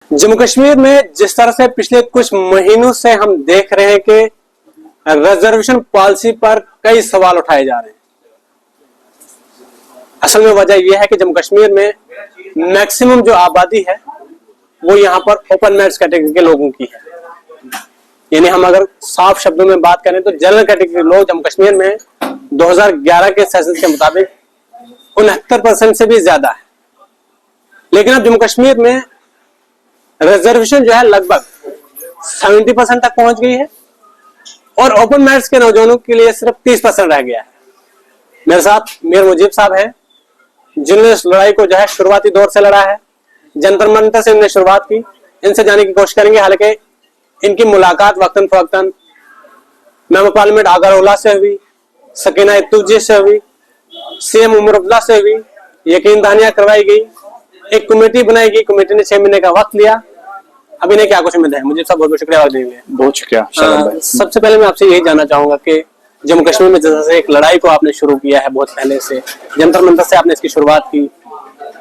जम्मू कश्मीर में जिस तरह से पिछले कुछ महीनों से हम देख रहे हैं कि रिजर्वेशन पॉलिसी पर कई सवाल उठाए जा रहे हैं। असल में वजह यह है कि जम्मू कश्मीर में मैक्सिमम जो आबादी है वो यहाँ पर ओपन मेरिट कैटेगरी के लोगों की है। यानी हम अगर साफ शब्दों में बात करें तो जनरल कैटेगरी लोग जम्मू कश्मीर में 2011 के सेंसस के मुताबिक 69% से भी ज्यादा है। लेकिन अब जम्मू कश्मीर में रिजर्वेशन जो है लगभग 70% तक पहुंच गई है और ओपन मेरिट्स के नौजवानों के लिए सिर्फ 30% रह गया है। मेरे साथ मीर मुजीब साहब हैं जिन्होंने इस लड़ाई को जो है शुरुआती दौर से लड़ा है, जंतर मंतर से इन्होंने शुरुआत की। इनसे जाने की कोशिश करेंगे। हालांकि इनकी मुलाकात वक्तन फवक्तन मेंबर पार्लियामेंट आगर उल्लाह से हुई, सकीना इत्तुजी से हुई, सीएम उमर अब्दुल्ला से हुई, यकीन दहानियां करवाई गई, एक कमेटी बनाई गई, कमेटी ने 6 महीने का वक्त लिया। अभी ने क्या कुछ उम्मीद है? मुझे सब बहुत बहुत शुक्रिया देंगे। बहुत शुक्रिया। सबसे पहले मैं आपसे यही जानना चाहूंगा कि जम्मू कश्मीर में जैसे एक लड़ाई को आपने शुरू किया है बहुत पहले से, जंतर मंतर से आपने इसकी शुरुआत की,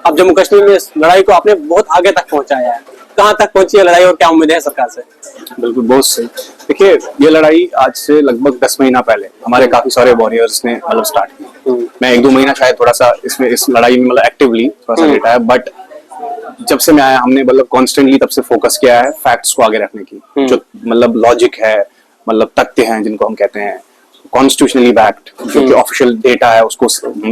अब जम्मू कश्मीर में इस लड़ाई को आपने बहुत आगे तक पहुंचाया है। कहां तक पहुंची है लड़ाई और क्या उम्मीद है सरकार से? बिल्कुल, बहुत सही। देखिए, ये लड़ाई आज से लगभग 10 महीना पहले हमारे काफी सारे वॉरियर्स ने मतलब स्टार्ट की। मैं 1-2 महीना शायद थोड़ा सा इसमें इस लड़ाई में मतलब एक्टिवली थोड़ा सा लेटा है, बट जब से मैं आया हमने मतलब कॉन्स्टेंटली तब से फोकस किया है फैक्ट्स को आगे रखने की। जो मतलब लॉजिक है, मतलब तथ्य हैं जिनको हम कहते हैं कॉन्स्टिट्यूशनली बैक्ड, जो कि ऑफिशियल डेटा है, उसको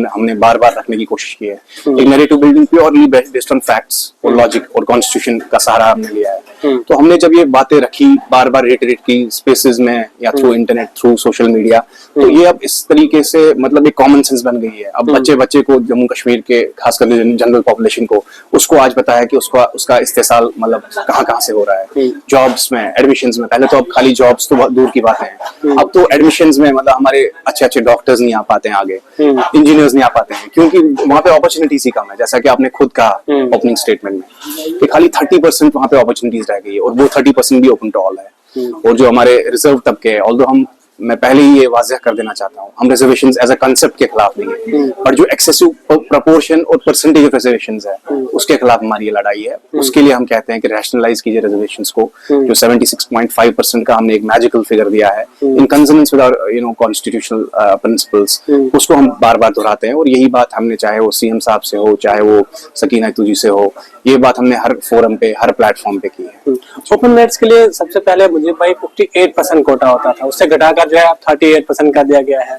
हमने बार बार रखने की कोशिश की है। एक narrative building purely based on facts और लॉजिक और कॉन्स्टिट्यूशन का सहारा हमने लिया है। तो हमने जब ये बातें रखी बार बार रेटरेट की स्पेसेस में या through internet, through social media, तो ये अब इस तरीके से मतलब एक कॉमन सेंस बन गई है। अब बच्चे को जम्मू कश्मीर के खासकर जनरल पॉपुलेशन को उसको आज पता है कि उसका इस्तेसाल मतलब कहाँ से हो रहा है। जॉब्स में, एडमिशंस में, पहले तो अब खाली जॉब्स तो बहुत दूर की बातें हैं, अब तो एडमिशंस में मतलब हमारे अच्छे डॉक्टर्स नहीं आ पाते हैं आगे, इंजीनियर्स नहीं आ पाते हैं क्योंकि वहां पे अपॉर्चुनिटीज ही कम है। जैसा कि आपने खुद कहा ओपनिंग स्टेटमेंट में कि खाली 30% वहां पे अपॉर्चुनिटीज रह गई है और वो 30% भी ओपन टू ऑल है। और जो हमारे रिजर्व तबके है, ऑल्दो मैं पहले ही ये वाज़ेह कर देना चाहता हूँ, हम रिजर्वेशंस एज अ कांसेप्ट के खिलाफ नहीं है, पर जो एक्सेसिव प्रपोर्शन और परसेंटेज ऑफ रिजर्वेशंस है उसके खिलाफ हमारी ये लड़ाई है। उसके लिए हम कहते हैं कि रैशनलाइज कीजिए रिजर्वेशंस को। जो 76.5% का हमने एक मैजिकल फिगर दिया है इन कंसोनेंस विद आवर कॉन्स्टिट्यूशनल प्रिंसिपल्स, उसको हम बार बार दोहराते हैं। और यही बात हमने, चाहे वो सीएम साहब से हो, चाहे वो सकीना इत्तुजी से हो, ये बात हमने हर फोरम पे, हर प्लेटफॉर्म पे की है। ओपन मेरिट्स के लिए सबसे पहले मुझे भाई 58% कोटा होता था, उससे घटाकर जो है अब 38% कर दिया गया है।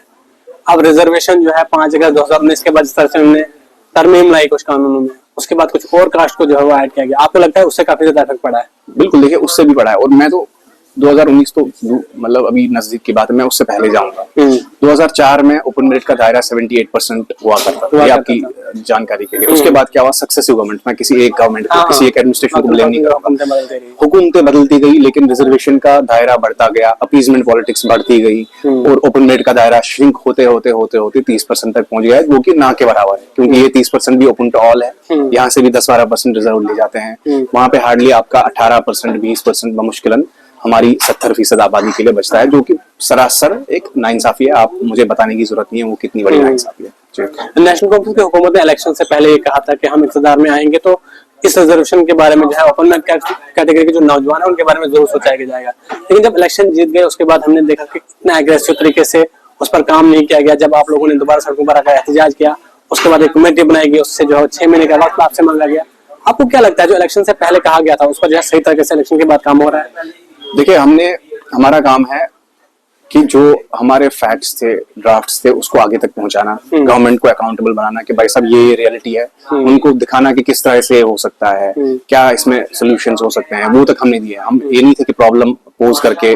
अब रिजर्वेशन जो है 5 अगस्त 2019 के बाद जिस तरह से उन्होंने तरमीम लाई कुछ कानूनों में, उसके बाद कुछ और कास्ट को जो है वो ऐड किया गया। आपको लगता है उससे काफी ज्यादा इफेक्ट पड़ा है? बिल्कुल, देखिए उससे भी पड़ा है। और मैं तो 2019 तो मतलब अभी नजदीक की बात है, मैं उससे पहले जाऊंगा। 2004 में ओपन मेरिट का दायरा 78% हुआ करता था, ये आपकी जानकारी के लिए। उसके बाद क्या हुआ, सक्सेसिव गवर्नमेंट, मैं किसी एक गवर्नमेंट को, किसी एक एडमिनिस्ट्रेशन को ब्लेम नहीं करूंगा, हुकूमतें बदलती गई लेकिन रिजर्वेशन का दायरा बढ़ता गया, अपीजमेंट पॉलिटिक्स बढ़ती गई और ओपन मेरिट का दायरा श्रिंक होते होते 30% तक पहुंच गया, जो कि ना के बराबर है क्योंकि ये 30% भी ओपन टू ऑल है। यहाँ से भी 10-12% रिजर्व ले जाते हैं, वहां पे हार्डली आपका 18%, 20% बमुश्किलन हमारी 70% आबादी के लिए बचता है, जो कि सरासर एक नाइंसाफी है। आप मुझे बताने की जरूरत नहीं है वो कितनी बड़ी नाइंसाफी है। नेशनल कॉन्फ्रेंस की हुकूमत ने इलेक्शन से पहले ये कहा था कि हम इक़्तिदार में आएंगे तो इस रिजर्वेशन के बारे में जो है ओपन मेरिट कैटेगरी के जो नौजवान है उनके बारे में जरूर सोचा जाएगा। लेकिन जब इलेक्शन जीत गए उसके बाद हमने देखा कि इतना एग्रेसिव तरीके से उस पर काम नहीं किया गया। जब आप लोगों ने दोबारा सड़कों पर आकर एहतजाज किया, उसके बाद एक कमेटी बनाई गई, उससे जो है 6 महीने का वक्त आपसे मांगा गया। आपको क्या लगता है जो इलेक्शन से पहले कहा गया था उस पर जो है सही तरीके से इलेक्शन के बाद काम हो रहा है? देखिए, हमारा काम है कि जो हमारे फैक्ट्स थे, ड्राफ्ट्स थे, उसको आगे तक पहुंचाना, गवर्नमेंट को अकाउंटेबल बनाना कि भाई साहब ये रियलिटी है, उनको दिखाना कि किस तरह से हो सकता है, क्या इसमें सॉल्यूशंस हो सकते हैं, वो तक हमने दिए। हम ये नहीं थे कि प्रॉब्लम पोज करके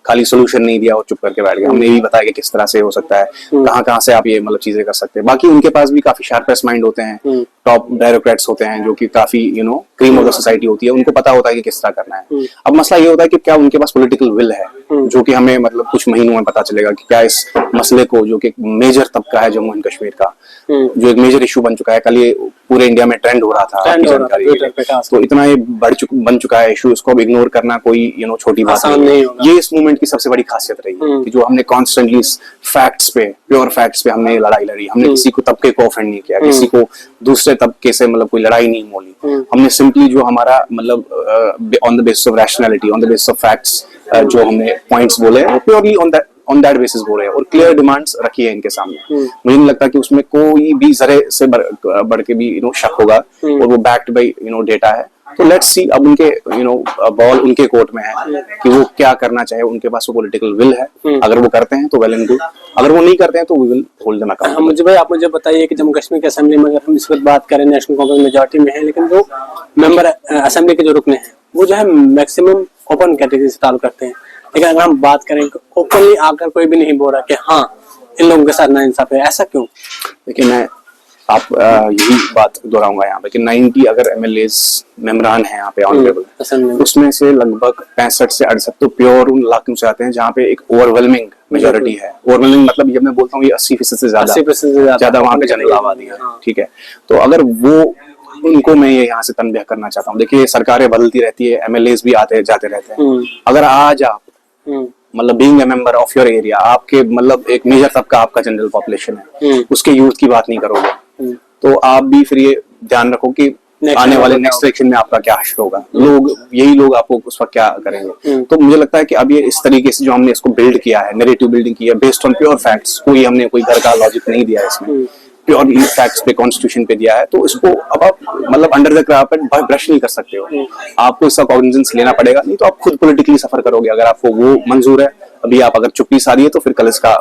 खाली सोल्यूशन नहीं दिया और चुप करके बैठ गए। हमने ये भी बताया कि किस तरह से हो सकता है, कहाँ से आप ये मतलब चीजें कर सकते हैं। बाकी उनके पास भी काफी शार्पेस्ट माइंड होते हैं, टॉप ब्यूरोक्रेट्स होते हैं जो कि काफी क्रीम ऑफ द सोसाइटी होती है, उनको पता होता है कि किस तरह करना है। अब मसला ये होता है कि क्या उनके पास पॉलिटिकल विल है, जो कि हमें मतलब कुछ महीनों में पता चलेगा कि क्या इस मसले को, जो कि एक मेजर तबका है जम्मू एंड कश्मीर का, जो एक मेजर इशू बन चुका है, कल ये पूरे इंडिया में ट्रेंड हो रहा था आपकी जानकारी के लिए, तो इतना ये बन चुका है इशू, इसको अब इग्नोर करना कोई छोटी बात नहीं है। ये इस मूवमेंट की सबसे बड़ी खासियत रही है कि जो हमने कॉन्स्टेंटली फैक्ट्स पे, प्योर फैक्ट्स पे हमने लड़ाई लड़ी, हमने किसी को तबके को ऑफेंड नहीं किया, किसी को दूसरे तबके से मतलब कोई लड़ाई नहीं मोली, हमने सिंपली जो हमारा मतलब on the basis of rationality, on the basis of facts जो हमने पॉइंट्स बोले हैं, प्योरली ऑन दैट बेसिस बोल रहे हैं और क्लियर डिमांड्स रखी है इनके सामने। मुझे नहीं लगता कि उसमें कोई भी जरे से बढ़ के भी शक होगा, और वो बैक्ड बाय डेटा है। तो लेट्स सी, अब उनके बॉल उनके कोर्ट में है कि वो क्या करना चाहे, उनके पास वो पॉलिटिकल विल है, अगर वो करते हैं तो वेल एंड गुड, अगर वो नहीं करते हैं तो we will hold them accountable. मुझे भाई आप मुझे बताइए कि जम्मू कश्मीर की असेंबली में अगर हम इस वक्त बात करें, नेशनल कांफ्रेंस मेजॉरिटी में है, लेकिन जो मेंबर असेंबली के जो रुकने हैं वो जो है मैक्सिमम ओपन कैटेगरी से ताल्लुक रखते हैं, लेकिन अगर हम बात करें ओपनली आकर कोई भी नहीं बोल रहा कि हाँ इन लोगों के साथ नाइंसाफी है, ऐसा क्यों? देखिए, मैं यही बात दोहराऊंगा यहाँ पे कि 90 अगर एमएलएस मेंबरान हैं यहाँ पे ऑनरेबल, उसमें से लगभग 65 से 68 तो प्योर उन इलाकों से आते हैं जहाँ पे एक ओवरवेलमिंग मेजोरिटी है। ओवरवेलमिंग मतलब जब मैं बोलता हूँ ये 80% से ज्यादा वहाँ पे जनरल आबादी है, ठीक है। तो अगर वो उनको मैं ये यहाँ से तनबीह करना चाहता हूँ, देखिए सरकारें बदलती रहती है, एमएलएस भी आते जाते रहते हैं, अगर आज आप मतलब being a member of your area, आपके मतलब एक मेजर तबका आपका जनरल पॉपुलेशन है, उसके यूथ की बात नहीं करोगे, तो आप भी फिर ये ध्यान रखो कि आने वाले नेक्स्ट इलेक्शन में आपका क्या हश्र होगा, यही लोग आपको उस वक्त क्या करेंगे। तो मुझे लगता है कि अब ये इस तरीके से जो हमने इसको बिल्ड किया है, नैरेटिव बिल्डिंग की है बेस्ड ऑन प्योर फैक्ट्स, कोई हमने कोई घर का लॉजिक नहीं दिया है इसमें, प्योरली फैक्ट्स पे, कॉन्स्टिट्यूशन पे दिया है, तो इसको अब आप मतलब अंडर द कारपेट ब्रश नहीं कर सकते हो, आपको इसका कॉग्निजेंस लेना पड़ेगा, नहीं तो आप खुद पॉलिटिकली सफर करोगे। अगर आपको वो मंजूर है, अभी आप अगर चुप्पी साधी है, तो फिर कल इसका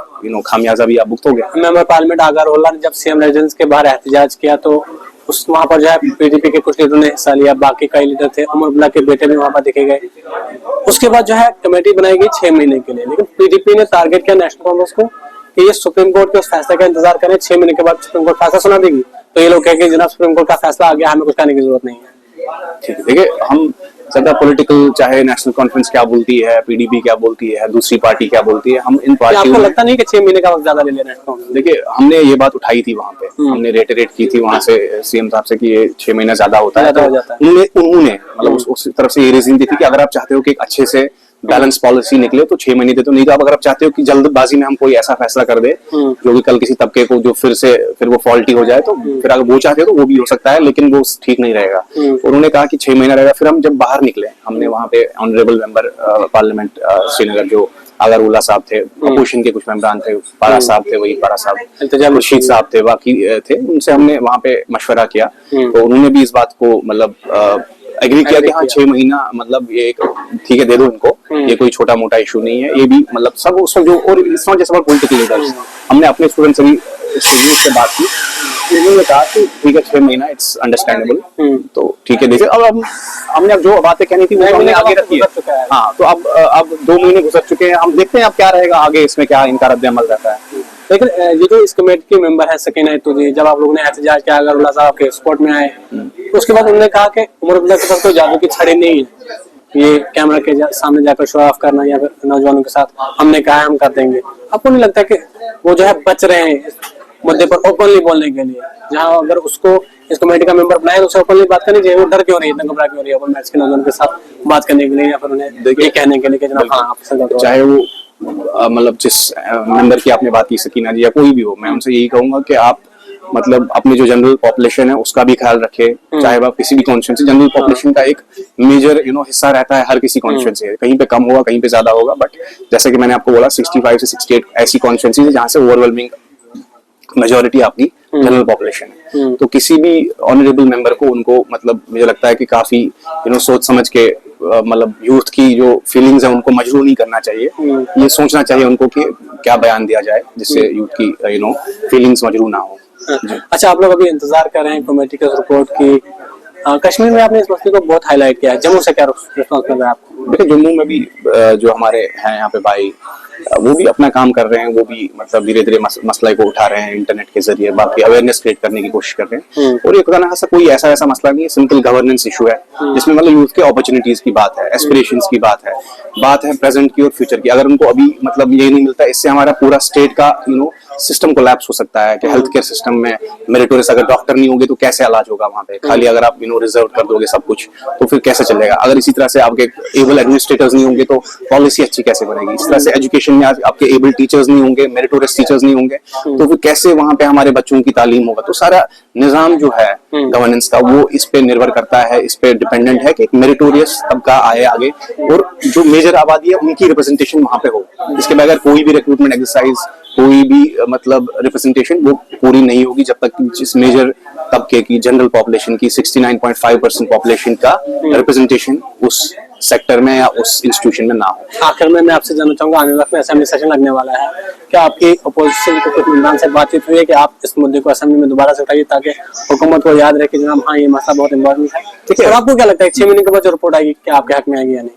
खामियाजा भी आप भुगतोगे। मेंबर पार्लियामेंट आगर उल्ला ने जब सीएम रेजिडेंस के बाहर एहतजाज किया, तो उस वहां पर जो है पीडीपी के कुछ लीडरों ने हिस्सा लिया, बाकी कई लीडर थे, उमर अब्दुल्ला के बेटे भी वहां पर देखे गए। उसके बाद जो है कमेटी बनाई गई 6 महीने के लिए, लेकिन पीडीपी ने टारगेट किया नेशनल कांग्रेस को कि ये सुप्रीम कोर्ट के उस फैसले का इंतजार करें, 6 महीने के बाद सुप्रीम कोर्ट फैसला सुना देगी, तो ये लोग कहेंगे जनाब सुप्रीम कोर्ट का फैसला आ गया, हमें कुछ करने की जरूरत नहीं है। ठीक है, देखिए हम ज्यादा पॉलिटिकल, चाहे नेशनल कॉन्फ्रेंस क्या बोलती है, पीडीपी क्या बोलती है, दूसरी पार्टी क्या बोलती है, हम इन पार्टियों, आपको लगता नहीं कि 6 महीने का वक्त ज्यादा ले लेना है? देखिए, हमने ये बात उठाई थी वहां पे, हमने रेटरेट की थी वहां से सीएम साहब से कि ये 6 महीना ज्यादा होता है, उन्होंने मतलब उस तरफ से ये रीजन दी थी कि अगर आप चाहते हो कि एक अच्छे से बैलेंस पॉलिसी निकले तो 6 महीने दे, तो नहीं तो आप अगर आप चाहते हो कि जल्दबाजी में हम कोई ऐसा फैसला कर दे जो कि कल किसी तबके को जो फिर वो फॉल्टी हो जाए, तो फिर अगर वो चाहते हो तो वो भी हो सकता है, लेकिन वो ठीक नहीं रहेगा। उन्होंने कहा कि 6 महीना रहेगा। फिर हम जब बाहर निकले, हमने वहां पे ऑनरेबल मेंबर पार्लियामेंट श्रीनगर जो आगर उल्ला साहब थे, अपोजिशन के कुछ मेंबरान थे, पारा साहब थे, वही पारा साहब, खुर्शीद साहब थे, बाकी थे, उनसे हमने वहां पे मशवरा किया, तो उन्होंने भी इस बात को मतलब एग्री किया कि हाँ 6 महीना मतलब ये ठीक है, दे दो इनको, ये कोई छोटा मोटा इशू नहीं है। ये भी मतलब सब उसमें जो, और it's not just about political leaders, हमने अपने स्टूडेंट से भी से बात की, उन्होंने कहा कि ठीक है 6 महीना इट्स अंडरस्टैंडेबल, तो ठीक है। देखिए, अब हमने जो बातें कहनी थी वो हमने आगे रखी है। हाँ, तो अब 2 महीने गुजर चुके हैं, हम देखते हैं अब क्या रहेगा आगे, इसमें क्या इनका रद्द-ए-अमल रहता है। लेकिन ये जो इस कमेटी के मेंबर है सकीना जी, जब आप लोगों ने एहतजाज किया अगर उल्ला साहब के स्पॉट में आए, उसके बाद उन्होंने कहा कि उमर अब्दुल्ला के पास कोई जादू की छड़ी नहीं है, ये कैमरा के सामने जाकर शो ऑफ करना या फिर नौजवानों के साथ हमने कहा हम कर देंगे। आपको नहीं लगता कि वो जो है बच रहे हैं इस मुद्दे पर ओपनली बोलने के लिए, जहाँ अगर उसको इस कमेटी का मेंबर बनाए तो उसे ओपनली बात करनी चाहिए, वो डर क्यों रही है, इतना घबरा क्यों रही है ओपन मैच के नौजवान के साथ बात करने के लिए या फिर उन्हें ये कहने के लिए कि जनाब हाँ आपसे गलत हुआ। चाहे वो मतलब जिस मेंबर की आपने बात की, सकीना जी या कोई भी हो, मैं उनसे यही कहूंगा कि आप मतलब अपनी जो जनरल पॉपुलेशन है उसका भी ख्याल रखे, चाहे आप किसी भी कॉन्स्टिट्यूंसी, जनरल पॉपुलेशन का एक मेजर हिस्सा रहता है हर किसी कॉन्स्टिट्यूंसी, कहीं पे कम होगा कहीं पे ज्यादा होगा, बट जैसे कि मैंने आपको बोला 65 से 68 ऐसी कॉन्स्टिट्यूंसी है जहां से ओवरवेलमिंग मेजॉरिटी आपकी जनरल पॉपुलेशन है। तो किसी भी ऑनरेबल मेंबर को उनको मतलब मुझे लगता है कि काफी सोच समझ के मतलब यूथ की जो फीलिंग्स है उनको मजबूर नहीं करना चाहिए, ये सोचना चाहिए उनको कि क्या बयान दिया जाए जिससे यूथ की फीलिंग्स मजबूर ना हो। अच्छा, आप लोग अभी इंतजार कर रहे हैं कमेटी के रिपोर्ट की। कश्मीर में आपने इस मसले को बहुत हाईलाइट किया है, जम्मू से क्या रिस्पॉन्स मिल रहा है आपको? देखिए, जम्मू में भी जो हमारे हैं यहाँ पे भाई, वो भी अपना काम कर रहे हैं, वो भी मतलब धीरे धीरे मसले को उठा रहे हैं इंटरनेट के जरिए, बाकी अवेयरनेस क्रिएट करने की कोशिश कर रहे हैं। और ये खुदा ना खासा कोई ऐसा मसला नहीं है, सिंपल गवर्नेंस इशू है जिसमें मतलब यूथ के अपॉर्चुनिटीज की बात है, एस्पिरेशंस की बात है प्रेजेंट की और फ्यूचर की। अगर उनको अभी मतलब ये नहीं मिलता, इससे हमारा पूरा स्टेट का सिस्टम कोलैप्स हो सकता है कि हेल्थ केयर सिस्टम में मेरिटोरियस अगर डॉक्टर नहीं होंगे तो कैसे इलाज होगा वहां पे, खाली अगर आप रिजर्व कर दोगे सब कुछ तो फिर कैसे चलेगा। अगर इसी तरह से आपके एबल एडमिनिस्ट्रेटर्स नहीं होंगे तो पॉलिसी अच्छी कैसे बनेगी। इस तरह से एजुकेशन में आपके एबल टीचर्स नहीं होंगे, मेरिटोरियस टीचर्स नहीं होंगे तो फिर कैसे वहां पे हमारे बच्चों की तालीम होगा। तो सारा निजाम जो है गवर्नेंस का वो इस पे निर्भर करता है, इस पे डिपेंडेंट है कि एक मेरिटोरियस तबका आए आगे और जो मेजर आबादी है उनकी रिप्रेजेंटेशन वहां पे हो। इसके बगैर कोई भी रिक्रूटमेंट एक्सरसाइज, कोई भी मतलब रिप्रेजेंटेशन वो पूरी नहीं होगी जब तक जिस मेजर तबके की जनरल पॉपुलेशन की 69.5% पॉपुलेशन का रिप्रेजेंटेशन उस सेक्टर में या उस इंस्टीट्यूशन में ना हो। आखिर में मैं आपसे जानना चाहूंगा, आने वक्त में असेंबली सेशन लगने वाला है, क्या आपकी अपोजिशन के कुछ मेंबरान से बातचीत हुई है कि आप इस मुद्दे को असेंबली में दोबारा से उठाइए ताकि हुकूमत को याद रहे कि जनाब हाँ ये मसला बहुत इंपॉर्टेंट है। ठीक है, और आपको क्या लगता है 6 महीने के बाद जो रिपोर्ट आएगी क्या आपके हक में आएगी या नहीं?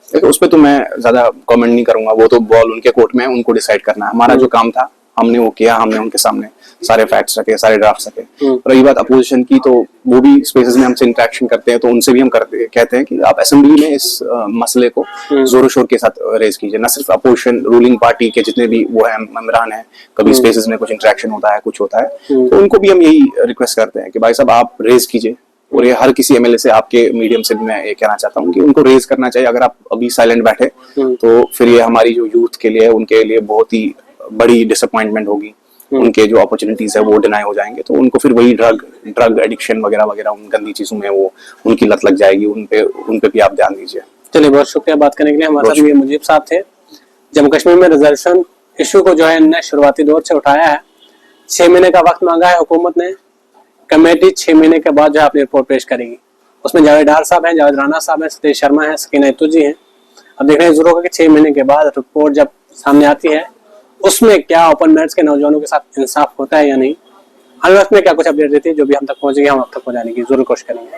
देखो उस पर तो मैं ज्यादा कमेंट नहीं करूंगा, वो तो बॉल उनके कोर्ट में है, उनको डिसाइड करना है। हमारा जो काम था हमने वो किया, हमने उनके सामने सारे फैक्ट्स रखे, सारे ड्राफ्ट रखे। और रही बात अपोजिशन की, तो वो भी स्पेसेस में हमसे इंटरेक्शन करते हैं तो उनसे भी हम कहते हैं कि आप असेंबली में इस मसले को जोरों शोर के साथ रेज कीजिए। न सिर्फ अपोजिशन, रूलिंग पार्टी के जितने भी वो है मेंबरान है, कभी स्पेसेस में कुछ इंटरेक्शन होता है, कुछ होता है तो उनको भी हम यही रिक्वेस्ट करते हैं कि भाई साहब आप रेज कीजिए। और ये हर किसी एमएलए से आपके मीडियम से मैं ये कहना चाहता हूँ कि उनको रेज करना चाहिए। अगर आप अभी साइलेंट बैठे तो फिर ये हमारी जो यूथ के लिए, उनके लिए बहुत ही बड़ी डिसअपॉइंटमेंट होगी। उनके जो अपॉर्चुनिटीज है वो डिनाई हो जाएंगे, तो उनको फिर वही ड्रग एडिक्शन वगैरह वगैरह उन गंदी चीजों में वो उनकी लत लग जाएगी। उन पे भी आप ध्यान दीजिए। चलिए, बहुत शुक्रिया बात करने के लिए। हमारे साथ ये मुजीब साहब थे। जम्मू कश्मीर में रिजर्वेशन इशू को जो है इन्होंने शुरुआती दौर से उठाया है। 6 महीने का वक्त मांगा है हुकूमत ने। कमेटी 6 महीने के बाद जो है अपनी रिपोर्ट पेश करेगी। उसमें जावेद डार साहब हैं, जावेद राणा साहब हैं, सतीश शर्मा है, सकीना इतुजी हैं। अब देखने जरूर होगा कि 6 महीने के बाद रिपोर्ट जब सामने आती है उसमें क्या ओपन मेरिट्स के नौजवानों के साथ इंसाफ होता है या नहीं। हर वक्त में क्या कुछ अपडेट देती है जो भी हम तक पहुंचेगी हम अब तक पहुंचाने की जरूर कोशिश करेंगे।